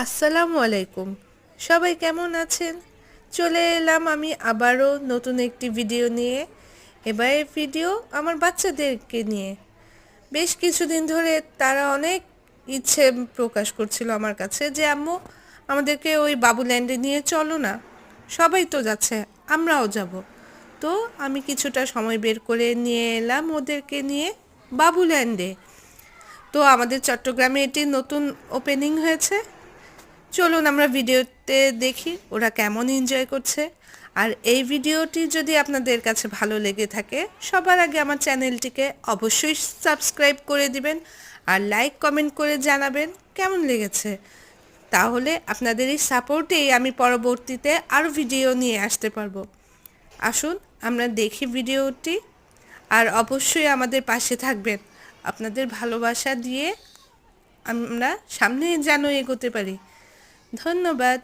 আসসালামু আলাইকুম। সবাই কেমন আছেন? চলে এলাম আমি আবারও নতুন একটি ভিডিও নিয়ে। এবারের ভিডিও আমার বাচ্চাদেরকে নিয়ে। বেশ কিছুদিন ধরে তারা অনেক ইচ্ছে প্রকাশ করছিল আমার কাছে যে আম্মু আমাদেরকে ওই বাবুল্যান্ডে নিয়ে চলো না, সবাই তো যাচ্ছে, আমরাও যাব। তো আমি কিছুটা সময় বের করে নিয়ে এলাম ওদেরকে নিয়ে বাবুল্যান্ডে। তো আমাদের চট্টগ্রামে এটি নতুন ওপেনিং হয়েছে। চলুন আমরা ভিডিওতে দেখি ওরা কেমন এনজয় করছে। আর এই ভিডিওটি যদি আপনাদের কাছে ভালো লেগে থাকে, সবার আগে আমার চ্যানেলটিকে অবশ্যই সাবস্ক্রাইব করে দিবেন আর লাইক কমেন্ট করে জানাবেন কেমন লেগেছে। তাহলে আপনাদের এই সাপোর্টেই আমি পরবর্তীতে আরও ভিডিও নিয়ে আসতে পারবো। আসুন আমরা দেখি ভিডিওটি, আর অবশ্যই আমাদের পাশে থাকবেন। আপনাদের ভালোবাসা দিয়ে আমরা সামনে যেন এগোতে পারি। ধন্যবাদ।